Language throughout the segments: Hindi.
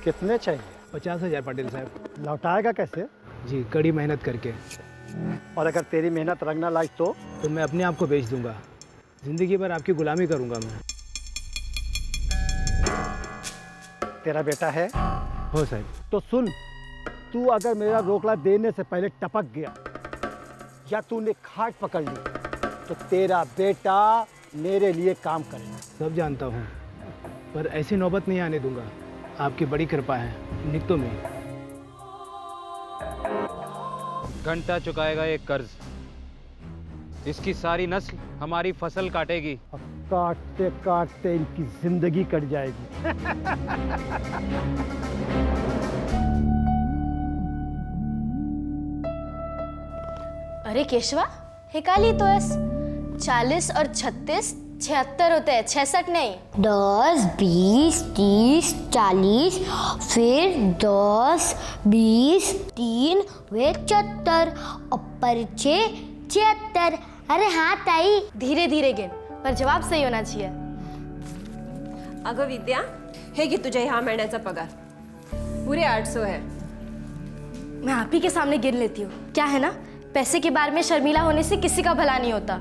कितने चाहिए? 50,000 पाटिल साहब। लौटाएगा कैसे? जी, कड़ी मेहनत करके। और अगर तेरी मेहनत रंगना लायक तो मैं अपने आप को बेच दूंगा। जिंदगी भर आपकी गुलामी करूंगा मैं। तेरा बेटा है? हो साहब। तो सुन, तू अगर मेरा रोकड़ा देने से पहले टपक गया या तूने खाट पकड़ ली तो तेरा बेटा मेरे लिए काम करेगा। सब जानता हूँ, पर ऐसी नौबत नहीं आने दूंगा। आपकी बड़ी कृपा है निकतो में। घंटा चुकाएगा ये कर्ज, इसकी सारी नस्ल हमारी फसल काटेगी। अब काटते काटते इनकी जिंदगी कट जाएगी। अरे केशवा, हिकाली तो 40 और 36 76 होते हैं, 66 नहीं। 10, 20, 30, 40, फिर 10, 20, 3, वे 74 और परचे 76। अरे हाँ ताई, धीरे धीरे गिन, पर जवाब सही होना चाहिए। अगं विद्या, हे घे तुझ्या ह्या महिन्याचा पगार, पुरे 800 है। मैं आप ही के सामने गिन लेती हूँ। क्या है ना, पैसे के बारे में शर्मीला होने से किसी का भला नहीं होता।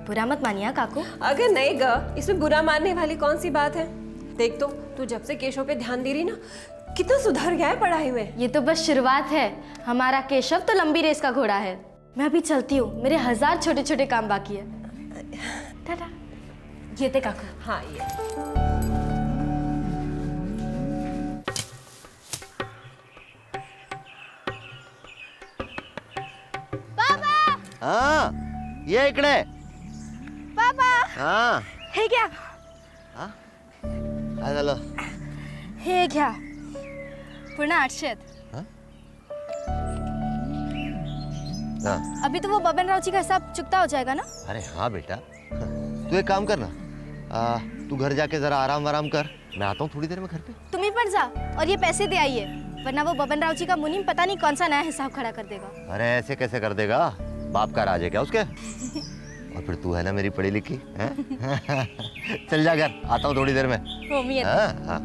बुरा मत मानिए काकू। अगर नहीं ग, इसमें बुरा मानने वाली कौन सी बात है? देख तो, तू जब से केशव पे ध्यान दे रही ना, कितना सुधर गया है पढ़ाई में। ये तो बस शुरुआत है। हमारा केशव तो लंबी रेस का घोड़ा है। मैं अभी चलती हूँ, मेरे 1000 छोटे छोटे काम बाकी है। टाटा। ये थे काकू। हाँ ये हाँ, ये इकडे पापा हाँ हे घ्या, काय झालं? हे घ्या, पूर्ण 800 आहेत। हाँ अभी तो वो बबनराव जी का हिसाब चुकता हो जाएगा ना? अरे हाँ बेटा, तू एक काम कर ना, तू घर जाके जरा आराम वाराम कर, मैं आता हूँ थोड़ी देर में घर पे। तुम ही पड़ जा और ये पैसे दे आइए, वरना वो बबनराव जी का मुनीम पता नहीं कौन सा नया हिसाब खड़ा कर देगा। अरे ऐसे कैसे कर देगा, बाप का राज है क्या उसके? और फिर तू है ना मेरी पढ़ी लिखी है? चल जा घर, आता हूँ थोड़ी देर में। उम्मीद। हाँ हाँ।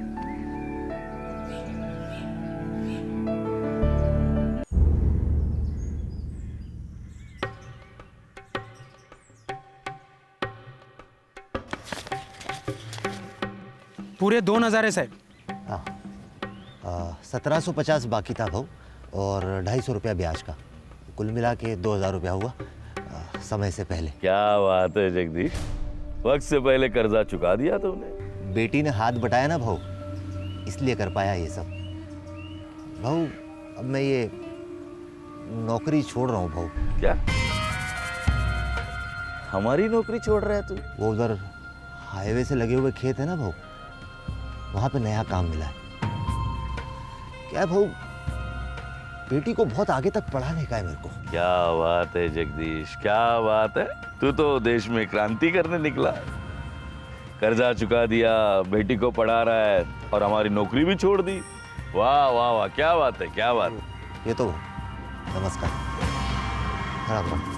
पूरे 2000 है साहब। 1750 बाकी था भाऊ, और 250 रुपया ब्याज का, कुल मिला के 2000 रुपया हुआ समय से पहले। क्या बात है जगदीश, वक्त से पहले कर्जा चुका दिया तुमने। बेटी ने हाथ बटाया ना भाऊ, इसलिए कर पाया ये सब। भाऊ अब मैं ये नौकरी छोड़ रहा हूँ भाऊ। क्या हमारी नौकरी छोड़ रहा है तू? वो उधर हाईवे से लगे हुए खेत है ना भाऊ, वहां पे नया काम मिला है। क्या है भाऊ, बेटी को बहुत आगे तक पढ़ाने का है मेरे को। क्या बात है जगदीश, क्या बात है, तू तो देश में क्रांति करने निकला है। कर्जा चुका दिया, बेटी को पढ़ा रहा है और हमारी नौकरी भी छोड़ दी। वाह वाह वाह, क्या बात है, क्या बात है। ये तो नमस्कार। राम राम।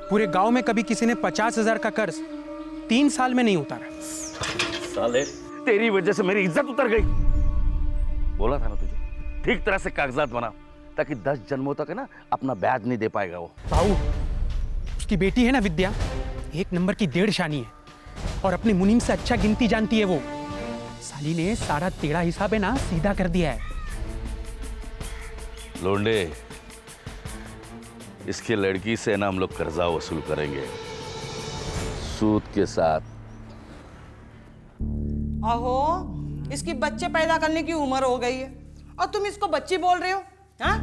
पूरे गांव में कभी किसी ने 50,000 का कर्ज 3 साल में नहीं उतारा। साले, तेरी वजह से मेरी इज्जत उतर गई। बोला था ना तुझे, ठीक तरह से कागजात बना, ताकि 10 जन्मों तक है ना अपना ब्याज नहीं दे पाएगा वो। बाबू, उसकी बेटी है ना विद्या, 1 नंबर की 1.5 शानी है और अपने मुनीम से अच्छा गिनती जानती है वो। साली ने सारा तेरा हिसाब है ना सीधा कर दिया है। लोंडे, इसकी लड़की से ना हम लोग कर्जा वसूल करेंगे, सूद के साथ। अहो, इसकी बच्चे पैदा करने की उम्र हो गई है और तुम इसको बच्ची बोल रहे हो? हाँ,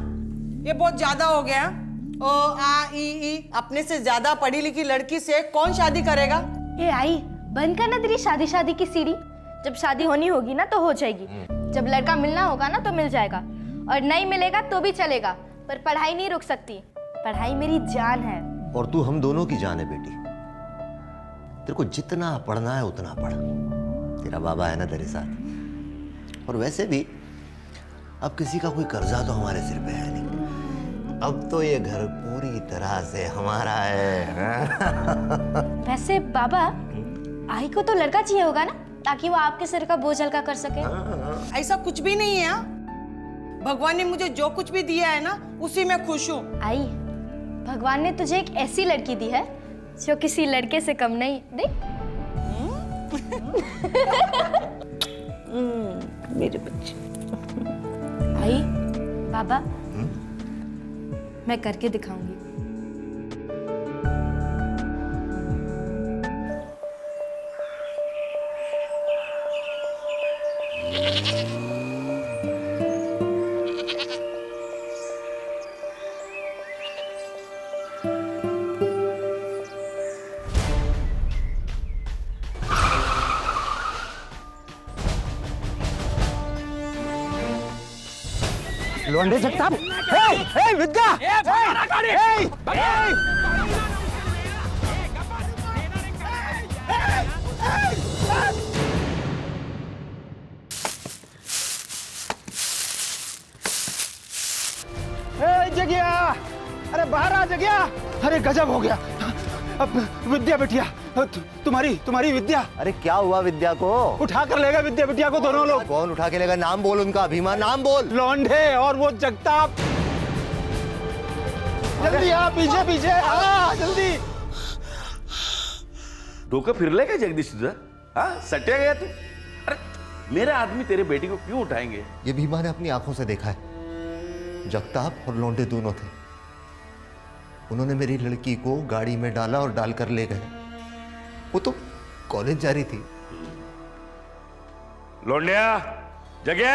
ये बहुत ज्यादा हो गया। ओ आ ई अपने से ज्यादा पढ़ी लिखी लड़की से कौन शादी करेगा? ए आई, बंद करना तेरी शादी शादी की सीढ़ी। जब शादी होनी होगी ना तो हो जाएगी, जब लड़का मिलना होगा ना तो मिल जाएगा, और नहीं मिलेगा तो भी चलेगा, पर पढ़ाई नहीं रुक सकती। पढ़ाई मेरी जान है। और तू हम दोनों की जान है बेटी। तेरे को जितना पढ़ना है उतना पढ़, तेरा बाबा है ना तेरे साथ। और वैसे भी अब किसी का कोई कर्जा तो हमारे सिर पे है नहीं, अब तो ये घर पूरी तरह से हमारा है। वैसे बाबा, आई को तो लड़का चाहिए होगा ना, ताकि वो आपके सिर का बोझ हल्का कर सके। ऐसा कुछ भी नहीं है। भगवान ने मुझे जो कुछ भी दिया है ना, उसी में खुश हूँ। आई, भगवान ने तुझे एक ऐसी लड़की दी है जो किसी लड़के से कम नहीं। देख मेरे बच्चे। आई, बाबा, मैं करके दिखाऊंगी। लौंडे जगताप, विद्या, जगिया, अरे बाहर आ जगिया। अरे गजब हो गया। अब विद्या बिटिया, तुम्हारी विद्या। अरे क्या हुआ विद्या को? उठा कर लेगा विद्या बिटिया को दोनों लोग। कौन उठा के लेगा? नाम बोल उनका, भीमा, नाम बोल। लौंडे और वो जगताप। जल्दी आ, पीछे पीछे आ, जल्दी। डोका फिरले क्या जगदीश तुझा? हाँ, सटिया गया तू? अरे मेरे आदमी तेरे बेटी को क्यों उठाएंगे? ये भीमा ने अपनी आंखों से देखा है। जगताप और लौंडे दोनों थे। उन्होंने मेरी लड़की को गाड़ी में डाला और डालकर ले गए। वो तो कॉलेज जा रही थी। लौंडिया, जगया,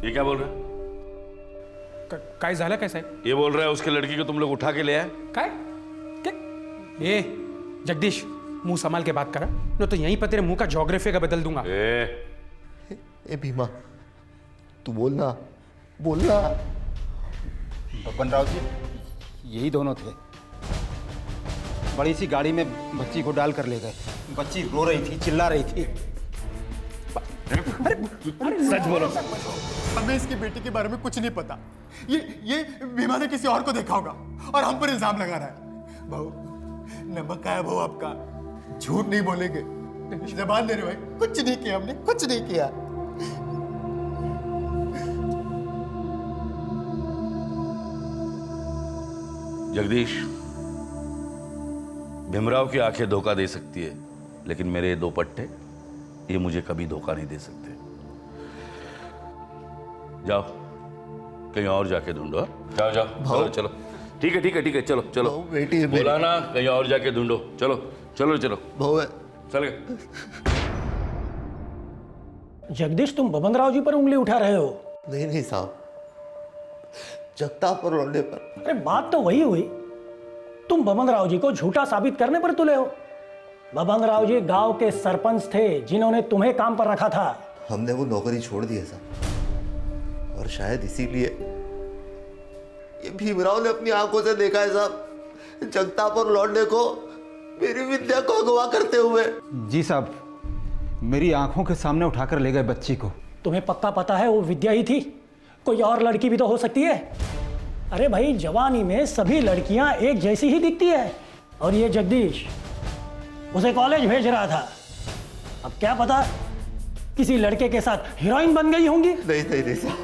ये क्या बोल रहा है? काय झालं कैसे? ये बोल रहा है उसकी लड़की को तुम लोग उठा के ले आए। काय? ए जगदीश, मुंह संभाल के बात करा, न तो यहीं पर तेरे मुंह का ज्योग्राफी का बदल दूंगा। ए भीमा, तू बोलना, बोलना। बबन जी, यही दोनों थे। बड़ी सी गाड़ी में बच्ची को डाल कर ले गए। बच्ची रो रही थी, चिल्ला रही थी। सच बोलो। हमें इसकी बेटी के बारे में कुछ नहीं पता। ये भीमा ने किसी और को देखा होगा और हम पर इल्जाम लगा रहा है। बहू, नमक का है बहू आपका, झूठ नहीं बोलेंगे। जबान दे रहे भाई, कुछ नहीं किया हमने, कुछ नहीं किया। जगदीश, भीमराव की आंखें धोखा दे सकती है, लेकिन मेरे दो पट्टे ये मुझे कभी धोखा नहीं दे सकते। जाओ कहीं और जाके ढूंढो। जाओ जाओ, चलो चलो। ठीक है ठीक है ठीक है, चलो चलो। बेटी है बोला ना, कहीं और जाके ढूंढो। चलो चलो चलो। बहू है। चल गए। जगदीश, तुम बबनराव जी पर उंगली उठा रहे हो? नहीं साहब, जगताप और लौंडे पर। अरे बात तो वही हुई। तुम बबनराव जी को झूठा साबित करने पर तुले हो। बबनराव जी गांव के सरपंच थे जिन्होंने तुम्हें काम पर रखा था। हमने वो नौकरी छोड़ दी है साहब, और शायद इसीलिए ये भीमराव ने अपनी आंखों से देखा है साहब, जगताप और लौंडे को मेरी विद्या को अगवा करते हुए। जी साहब, मेरी आंखों के सामने उठाकर ले गए बच्ची को। तुम्हें पक्का पता है वो विद्या ही थी? कोई और लड़की भी तो हो सकती है। अरे भाई, जवानी में सभी लड़कियां एक जैसी ही दिखती है। और ये जगदीश उसे कॉलेज भेज रहा था। अब क्या पता किसी लड़के के साथ हीरोइन बन गई होंगी। नहीं नहीं नहीं साहब,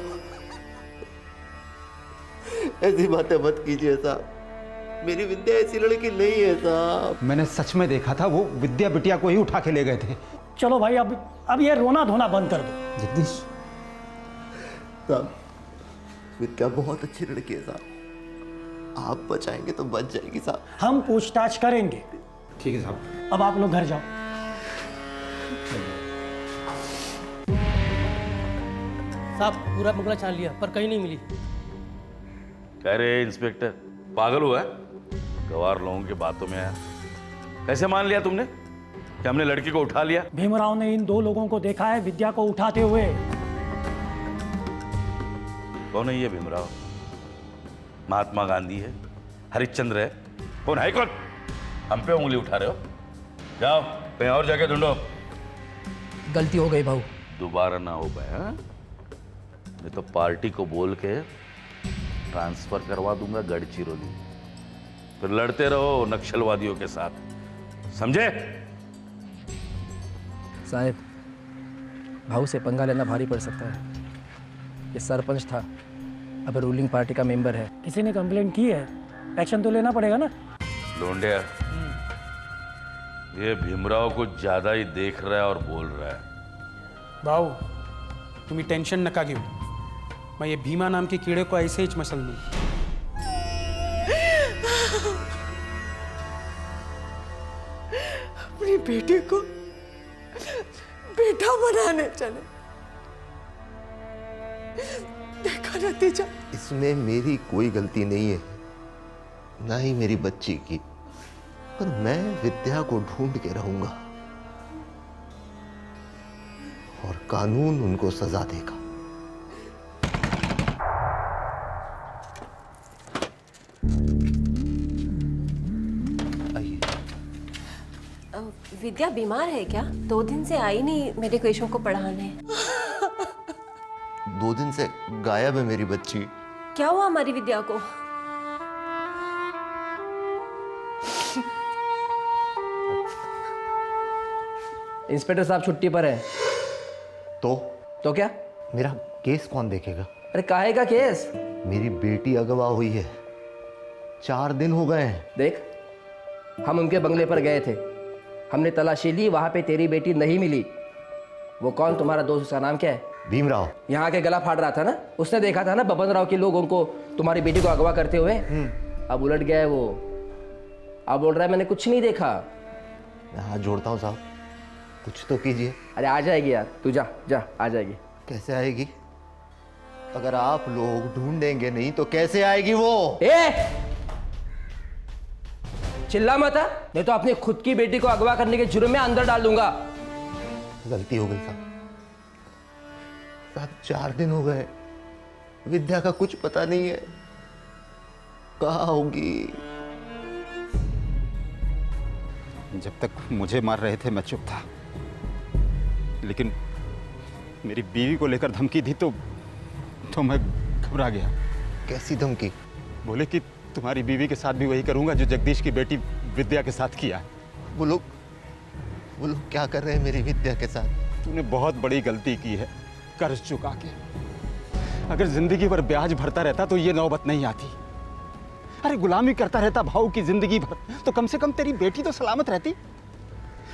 ऐसी बातें मत कीजिए साहब। मेरी विद्या ऐसी लड़की नहीं है साहब। मैंने सच में देखा था, वो विद्या बिटिया को ही उठा के ले गए थे। चलो भाई, अब ये रोना धोना बंद कर दो। जगदीश साहब, विद्या बहुत अच्छी लड़की है साहब। आप बचाएंगे तो बच जाएगी साहब। हम पूछताछ करेंगे। ठीक है साहब। अब आप लोग घर जाओ। साहब, पूरा बंगला छान लिया पर कहीं नहीं मिली। कह रहे इंस्पेक्टर पागल हुआ है? गवार लोगों की बातों में आया। कैसे मान लिया तुमने कि हमने लड़की को उठा लिया? भीमराव ने इन दो लोगों को देखा है विद्या को उठाते हुए। कौन है ये भीमराव? महात्मा गांधी है, हरिश्चंद्र है, कौन है कौन? हम पे उंगली उठा रहे हो? जाओ कहीं और जाके ढूंढो। गलती हो गई भाऊ। दोबारा ना हो पाए। हाँ, नहीं तो पार्टी को बोल के ट्रांसफर करवा दूंगा गढ़चिरौली। फिर लड़ते रहो नक्सलवादियों के साथ, समझे? साहब, भाऊ से पंगा लेना भारी पड़ सकता है। ये सरपंच था, अब रूलिंग पार्टी का मेंबर है। किसी ने कंप्लेंट की है, एक्शन तो लेना पड़ेगा ना। लोंडिया, ये भीमराव कुछ ज्यादा ही देख रहा है और बोल रहा है। भाऊ तुम्ही टेंशन नका घेऊ, मैं ये भीमा नाम के कीड़े को ऐसे ही मसल दूं। अपनी बेटी को बेटा बनाने चले, देखा नतीजा। इसमें मेरी कोई गलती नहीं है, ना ही मेरी बच्ची की, पर मैं विद्या को ढूंढ के रहूंगा और कानून उनको सजा देगा। विद्या बीमार है क्या? 2 दिन से आई नहीं मेरे केशों को पढ़ाने। 2 दिन से गायब है मेरी बच्ची। क्या हुआ हमारी विद्या को? इंस्पेक्टर साहब छुट्टी पर है। तो क्या? मेरा केस कौन देखेगा? अरे काहे का केस? मेरी बेटी अगवा हुई है, 4 दिन हो गए हैं। देख, हम उनके बंगले पर गए थे, हमने तलाशी ली, वहां पे तेरी बेटी नहीं मिली। वो कौन तुम्हारा दोस्त, उसका नाम क्या है? भीमराव। यहाँ के गला फाड़ रहा था ना, उसने देखा था ना बबन राव के लोग उनको, तुम्हारी बेटी को अगवा करते हुए। अब उलट गया है वो, अब बोल रहा है मैंने कुछ नहीं देखा। मैं हाथ जोड़ता हूँ साहब, कुछ तो कीजिए। अरे आ जाएगी यार, तू जा जा, आ जाएगी। कैसे आएगी? अगर आप लोग ढूंढेंगे नहीं तो कैसे आएगी वो? चिल्ला मत, नहीं तो अपनी खुद की बेटी को अगवा करने के जुर्म में अंदर डाल दूंगा। गलती हो गई साहब। 4 दिन हो गए, विद्या का कुछ पता नहीं है, कहाँ होगी? जब तक मुझे मार रहे थे मैं चुप था, लेकिन मेरी बीवी को लेकर धमकी दी तो मैं घबरा गया। कैसी धमकी? बोले कि तुम्हारी बीवी के साथ भी वही करूंगा जो जगदीश की बेटी विद्या के साथ किया है। वो लोग क्या कर रहे हैं मेरी विद्या के साथ? तूने बहुत बड़ी गलती की है, कर्ज चुका के। अगर जिंदगी भर ब्याज भरता रहता तो ये नौबत नहीं आती। अरे गुलामी करता रहता भाऊ की जिंदगी भर, तो कम से कम तेरी बेटी तो सलामत रहती।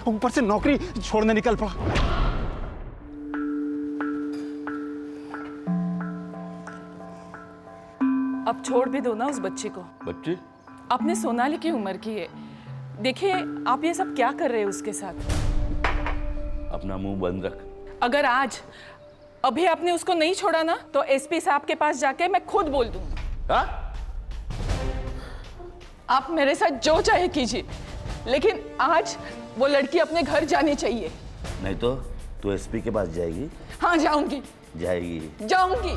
ऊपर से नौकरी छोड़ने निकल पड़ा। अब छोड़ भी दो ना उस बच्ची को। बच्ची? आपने सोनाली की उम्र की है। देखिए, आप ये सब क्या कर रहे हैं उसके साथ? अपना मुंह बंद रख। अगर आज अभी आपने उसको नहीं छोड़ा ना तो एसपी साहब के पास जाके मैं खुद बोल दूंगी। हाँ? आप मेरे साथ जो चाहे कीजिए, लेकिन आज वो लड़की अपने घर जानी चाहिए। नहीं तो तू एसपी के पास जाएगी? हाँ जाऊंगी। जाऊंगी।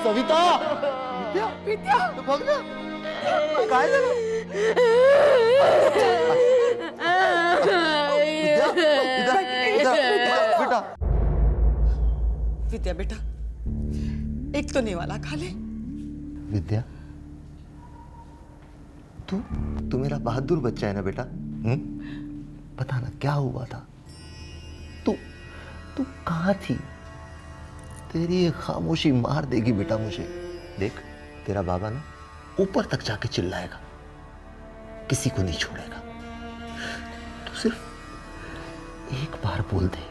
सविता! विद्या! भाग जा! कहाँ है बेटा? विद्या बेटा, एक तो निवाला खा ले। विद्या, तू मेरा बहादुर बच्चा है ना बेटा? पता ना क्या हुआ था, तू कहाँ थी? तेरी ये खामोशी मार देगी बेटा मुझे। देख, तेरा बाबा ना ऊपर तक जाके चिल्लाएगा, किसी को नहीं छोड़ेगा। तू सिर्फ एक बार बोल दे,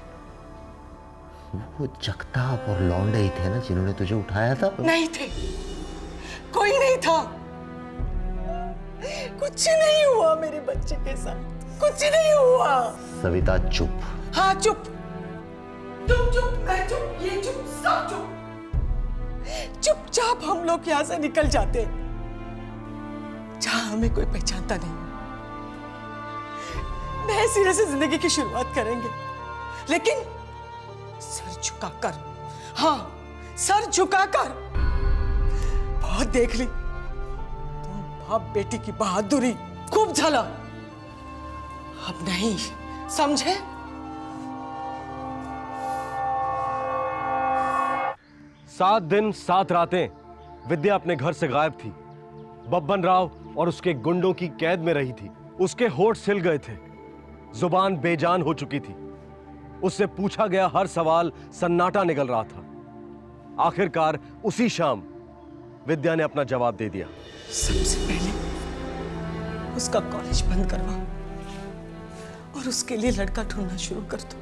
वो जगताप और लौंडे ही थे ना जिन्होंने तुझे उठाया था? नहीं थे, कोई नहीं था। कुछ नहीं हुआ मेरे बच्चे के साथ, कुछ नहीं हुआ। सविता चुप। हाँ चुप, तुम चुप, मैं चुप, ये चुप, सब चुप। चुपचाप हम लोग यहाँ से निकल जाते हैं, जहां हमें कोई पहचानता नहीं। नए सिरे से जिंदगी की शुरुआत करेंगे, लेकिन सर झुकाकर। हाँ, सर झुकाकर। बहुत देख ली तुम बाप बेटी की बहादुरी, खूब झला, अब नहीं, समझे? सात दिन 7 रातें विद्या अपने घर से गायब थी। बब्बन राव और उसके गुंडों की कैद में रही थी। उसके होठ सिल गए थे, जुबान बेजान हो चुकी थी। उससे पूछा गया हर सवाल सन्नाटा निकल रहा था। आखिरकार उसी शाम विद्या ने अपना जवाब दे दिया। सबसे पहले उसका कॉलेज बंद करवा और उसके लिए लड़का ढूंढना शुरू कर दो।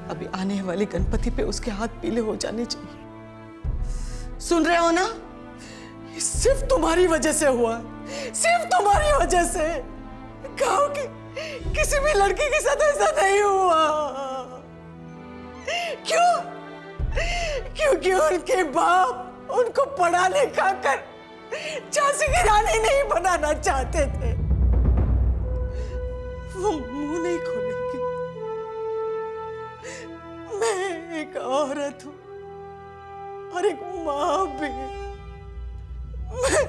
अभी आने वाली गणपति पे उसके हाथ पीले हो जाने चाहिए। सुन रहे हो ना? ये सिर्फ तुम्हारी वजह से हुआ, सिर्फ तुम्हारी वजह से। गांव की किसी भी लड़की के साथ ऐसा नहीं हुआ। क्यों? क्योंकि उनके बाप उनको पढ़ा लिखा कर झांसी की रानी नहीं बनाना चाहते थे। वो मुंह नहीं खोलेगी। मैं एक औरत हूं और एक मां भी। मैं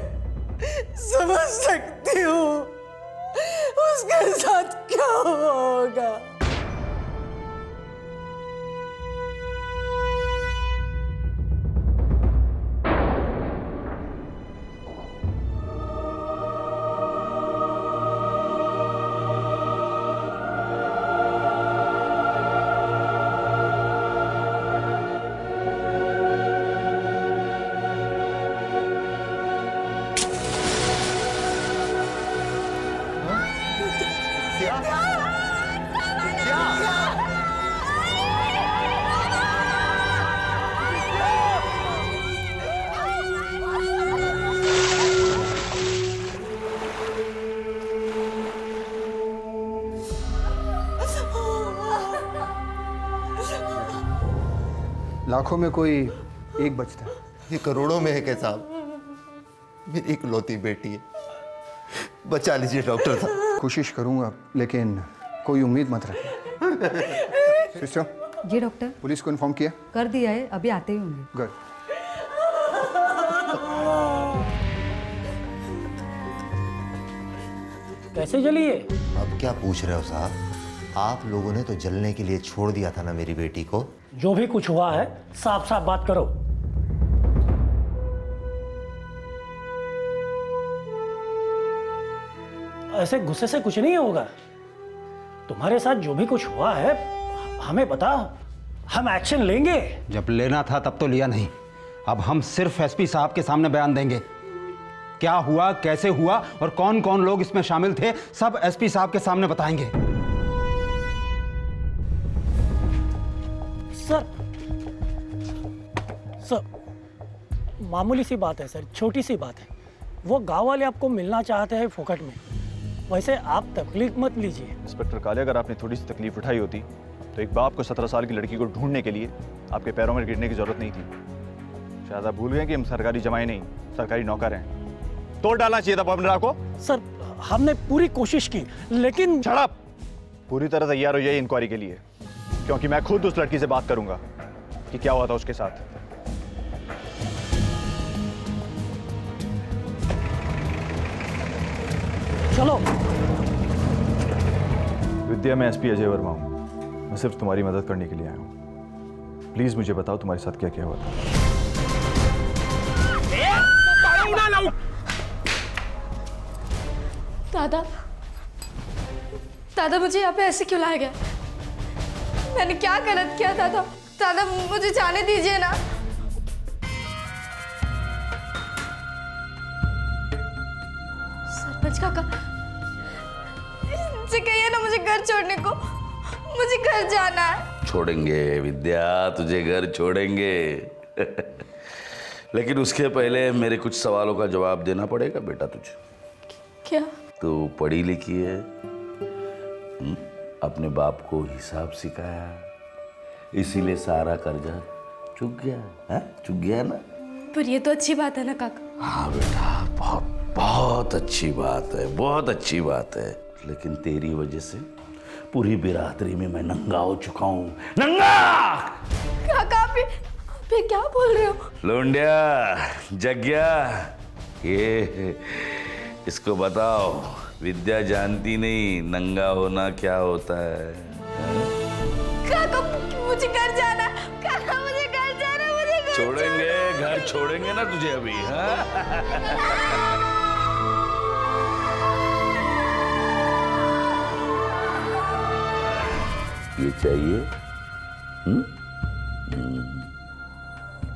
समझ सकती हूं उसके साथ क्या होगा। लाखों में कोई एक बचता है। ये करोड़ों में है क्या साहब? मेरी इकलौती बेटी है, बचा लीजिए डॉक्टर साहब। कोशिश करूंगा, लेकिन कोई उम्मीद मत रखिए। सिस्टर जी डॉक्टर, पुलिस को इन्फॉर्म किया? कर दिया है, अभी आते ही होंगे। गुड। कैसे जली है? अब क्या पूछ रहे हो साहब? आप लोगों ने तो जलने के लिए छोड़ दिया था ना मेरी बेटी को। जो भी कुछ हुआ है साफ साफ बात करो। ऐसे गुस्से से कुछ नहीं होगा। तुम्हारे साथ जो भी कुछ हुआ है हमें बता, हम एक्शन लेंगे। जब लेना था तब तो लिया नहीं। अब हम सिर्फ एसपी साहब के सामने बयान देंगे। क्या हुआ, कैसे हुआ और कौन कौन लोग इसमें शामिल थे, सब एसपी साहब के सामने बताएंगे। सर, मामूली सी बात है सर, छोटी सी बात है। वो गांव वाले आपको मिलना चाहते हैं फोकट में। वैसे आप तकलीफ मत लीजिए। इंस्पेक्टर काले, अगर आपने थोड़ी सी तकलीफ उठाई होती तो एक बाप को 17 साल की लड़की को ढूंढने के लिए आपके पैरों में गिरने की जरूरत नहीं थी। शायद आप भूल गए कि हम सरकारी जमाई नहीं, सरकारी नौकर हैं। तोड़ डालना चाहिए था बबन राव को। सर, हमने पूरी कोशिश की, लेकिन शट पूरी तरह तैयार हो जाइए इंक्वायरी के लिए, क्योंकि मैं खुद उस लड़की से बात करूंगा कि क्या हुआ था उसके साथ। चलो। विद्या, मैं एसपी अजय वर्मा हूं। मैं सिर्फ तुम्हारी मदद करने के लिए आया हूं। प्लीज मुझे बताओ तुम्हारे साथ क्या क्या हुआ था। दादा, दादा मुझे यहाँ पे ऐसे क्यों लाया गया? मैंने क्या गलत किया दादा? दादा मुझे जाने दीजिए ना। सरपंच काका, इनसे कहिए ना मुझे घर छोड़ने को। मुझे घर जाना है। छोड़ेंगे विद्या, तुझे घर छोड़ेंगे। लेकिन उसके पहले मेरे कुछ सवालों का जवाब देना पड़ेगा बेटा तुझे। क्या? तू पढ़ी लिखी है, अपने बाप को हिसाब सिखाया, इसीलिए सारा कर्जा चुक गया है, चुक गया ना। पर ये तो अच्छी बात है ना काका। हाँ बेटा, बहुत बहुत अच्छी बात है, बहुत अच्छी बात है। लेकिन तेरी वजह से पूरी बिरादरी में मैं नंगा हो चुका हूँ। नंगा! काका आप क्या बोल रहे हो? लोंडिया, जग्या, ये इसको बताओ, विद्या जानती नहीं नंगा होना क्या होता है। काका मुझे घर जाना, काका मुझे घर जाना, मुझे घर छोड़ेंगे, घर छोड़ेंगे ना तुझे अभी। हाँ? ये चाहिए?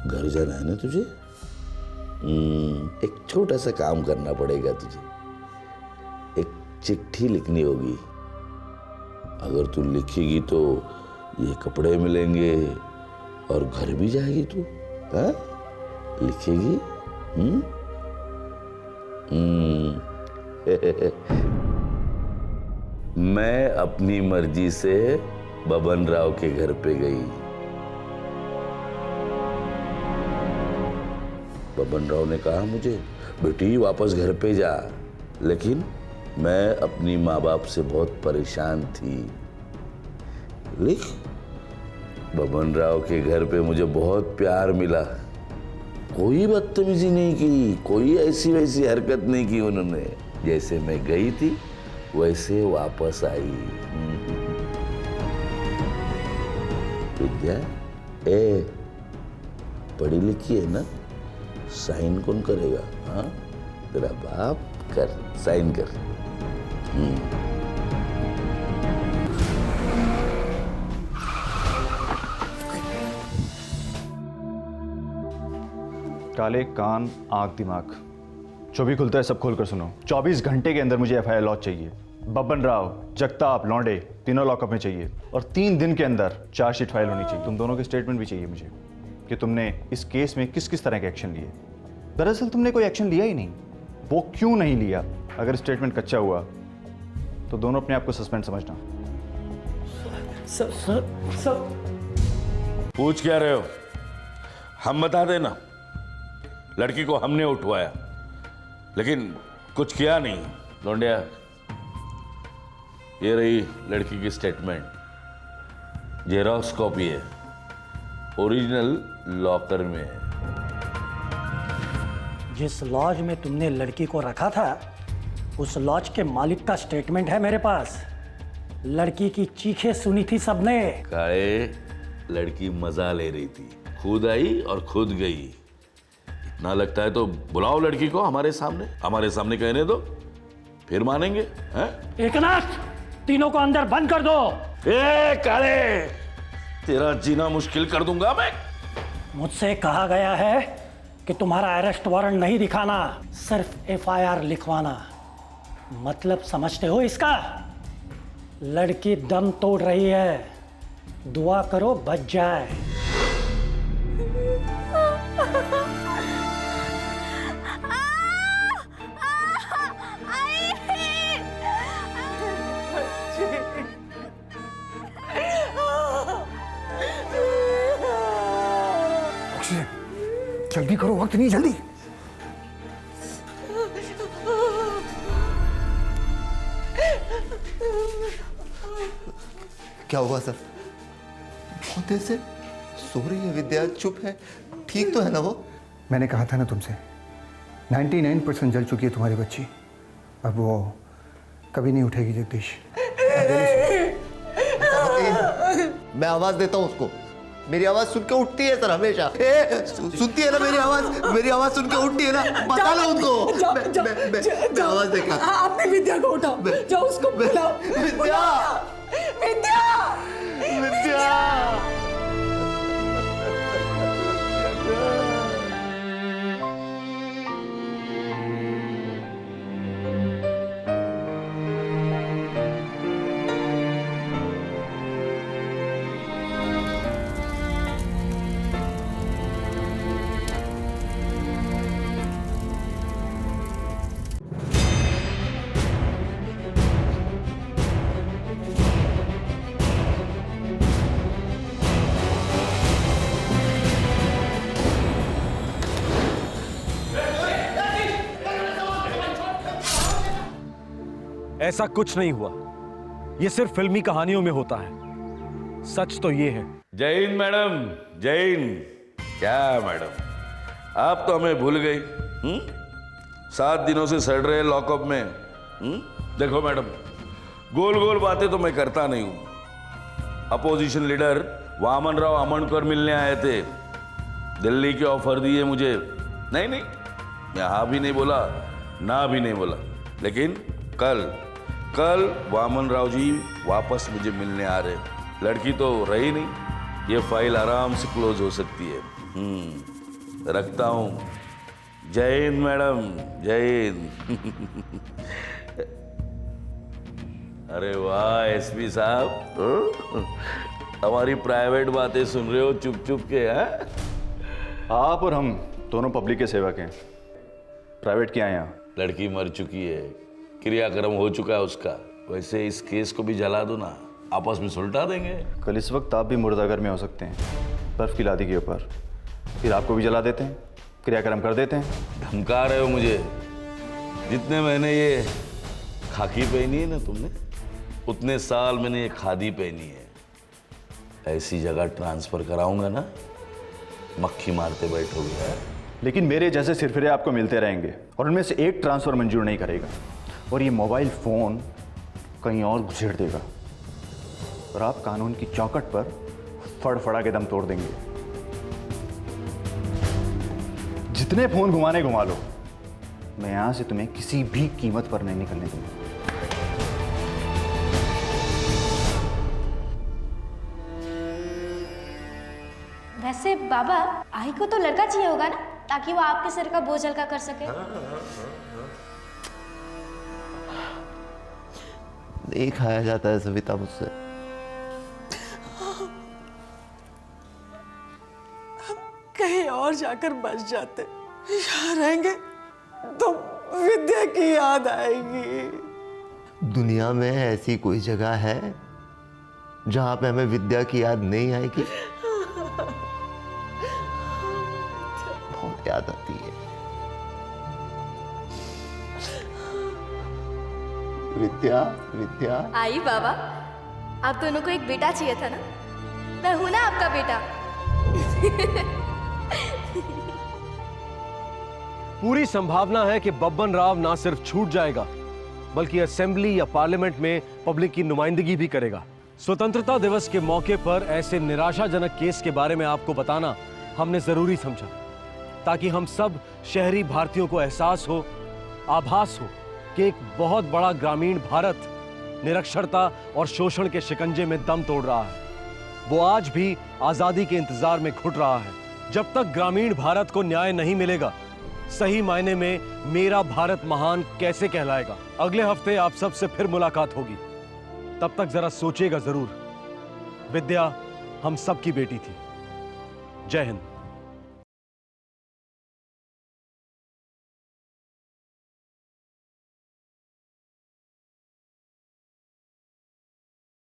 घर जाना है ना तुझे? एक छोटा सा काम करना पड़ेगा तुझे। एक चिट्ठी लिखनी होगी। अगर तू लिखेगी तो ये कपड़े मिलेंगे और घर भी जाएगी तू। हाँ? लिखेगी? मैं अपनी मर्जी से बबन राव के घर पे गई। बबन राव ने कहा मुझे, बेटी वापस घर पे जा। लेकिन मैं अपनी माँ बाप से बहुत परेशान थी। लिख, बबन राव के घर पे मुझे बहुत प्यार मिला। कोई बदतमीजी नहीं की, कोई ऐसी वैसी हरकत नहीं की उन्होंने। जैसे मैं गई थी वैसे वापस आई। विद्या, पढ़ी लिखी है ना? साइन कौन करेगा? हाँ, तेरा बाप। कर, साइन कर। काले कान, आंख, दिमाग, जो भी खुलता है सब खोल कर सुनो। 24 घंटे के अंदर मुझे FIR लॉन्च चाहिए। बब्बन राव, जगताप, लौंडे तीनों लॉकअप में चाहिए। और 3 दिन के अंदर चार्जशीट फाइल होनी चाहिए। तुम दोनों के स्टेटमेंट भी चाहिए मुझे कि तुमने इस केस में किस किस तरह के एक्शन लिए। दरअसल तुमने कोई एक्शन लिया ही नहीं, वो क्यों नहीं लिया? अगर स्टेटमेंट कच्चा हुआ तो दोनों अपने आप को सस्पेंड समझना। सर पूछ क्या रहे हो? हम बता देना। लड़की को हमने उठवाया लेकिन कुछ किया नहीं। लौंडिया, ये रही लड़की की स्टेटमेंट। जेरॉक्स कॉपी है, ओरिजिनल लॉकर में है। जिस लॉज में तुमने लड़की को रखा था उस लॉज के मालिक का स्टेटमेंट है मेरे पास। लड़की की चीखें सुनी थी सबने। काले, लड़की मजा ले रही थी, खुद आई और खुद गई। इतना लगता है तो बुलाओ लड़की को हमारे सामने कहने दो, फिर मानेंगे। हैं? एकनाथ, तीनों को अंदर बंद कर दो। ए काले, तेरा जीना मुश्किल कर दूंगा मैं। मुझसे कहा गया है कि तुम्हारा अरेस्ट वारंट नहीं दिखाना, सिर्फ FIR लिखवाना। मतलब समझते हो इसका? लड़की दम तोड़ रही है, दुआ करो बच जाए। जल्दी करो, वक्त नहीं, जल्दी। क्या हुआ सर? बहुत देर से सो रही है विद्या, चुप है। ठीक तो है ना वो? मैंने कहा था ना तुमसे, 99% जल चुकी है तुम्हारी बच्ची। अब वो कभी नहीं उठेगी जगदीश। मैं आवाज देता हूँ उसको। मेरी आवाज सुन के उठती है सर हमेशा। सुनती है ना मेरी आवाज सुन के उठती है ना? बता लो उनको। मैं आवाज देखा। आपने विद्या को उठाओ, जाओ उसको बुलाओ। विद्या, विद्या, विद्या। ऐसा कुछ नहीं हुआ। ये सिर्फ फिल्मी कहानियों में होता है, सच तो ये है। जय हिंद मैडम, जय हिंद। क्या मैडम, आप तो हमें भूल गई। 7 दिनों से सड़ रहे लॉकअप में। देखो मैडम, गोल गोल बातें तो मैं करता नहीं हूं। अपोजिशन लीडर वामन राव अमनकर मिलने आए थे, दिल्ली के ऑफर दिए मुझे। नहीं, मैं हाँ भी नहीं बोला, ना भी नहीं बोला। लेकिन कल वामन राव जी वापस मुझे मिलने आ रहे। लड़की तो रही नहीं, ये फाइल आराम से क्लोज हो सकती है। रखता हूँ। जय हिंद मैडम, जय हिंद। अरे वाह एसपी साहब, हमारी प्राइवेट बातें सुन रहे हो चुप चुप के। हैं? आप और हम दोनों पब्लिक के सेवक हैं, प्राइवेट क्या है यहाँ? लड़की मर चुकी है, क्रियाक्रम हो चुका है उसका। वैसे इस केस को भी जला दो ना, आपस में सुलटा देंगे। कल इस वक्त आप भी मुर्दाघर में हो सकते हैं, बर्फ की लादी के ऊपर। फिर आपको भी जला देते हैं, क्रियाक्रम कर देते हैं। धमका रहे हो मुझे? जितने महीने ये खाकी पहनी है ना तुमने, उतने साल मैंने ये खादी पहनी है। ऐसी जगह ट्रांसफर कराऊंगा ना, मक्खी मारते बैठोगे। लेकिन मेरे जैसे सिरफिरे आपको मिलते रहेंगे और उनमें से एक ट्रांसफर मंजूर नहीं करेगा, और ये मोबाइल फोन कहीं और घुसेड़ देगा, और आप कानून की चौखट पर फड़फड़ा के दम तोड़ देंगे। जितने फोन घुमाने घुमा लो, मैं यहां से तुम्हें किसी भी कीमत पर नहीं निकलने दूंगा। वैसे बाबा, आई को तो लड़का चाहिए होगा ना, ताकि वो आपके सिर का बोझ हल्का कर सके। नहीं खाया जाता है सविता मुझसे। कहीं और जाकर बस जाते, यहाँ रहेंगे तो विद्या की याद आएगी। दुनिया में ऐसी कोई जगह है जहां पे हमें विद्या की याद नहीं आएगी? बहुत याद आती है विद्या। विद्या आई बाबा, आप दोनों को एक बेटा चाहिए था ना, मैं हूं ना आपका बेटा। पूरी संभावना है कि बब्बन राव ना सिर्फ छूट जाएगा, बल्कि असेंबली या पार्लियामेंट में पब्लिक की नुमाइंदगी भी करेगा। स्वतंत्रता दिवस के मौके पर ऐसे निराशाजनक केस के बारे में आपको बताना हमने जरूरी समझा, ताकि हम सब शहरी भारतीयों को एहसास हो, आभास हो कि एक बहुत बड़ा ग्रामीण भारत निरक्षरता और शोषण के शिकंजे में दम तोड़ रहा है। वो आज भी आजादी के इंतजार में घुट रहा है। जब तक ग्रामीण भारत को न्याय नहीं मिलेगा, सही मायने में मेरा भारत महान कैसे कहलाएगा। अगले हफ्ते आप सबसे फिर मुलाकात होगी, तब तक जरा सोचिएगा जरूर। विद्या हम सबकी बेटी थी। जय हिंद।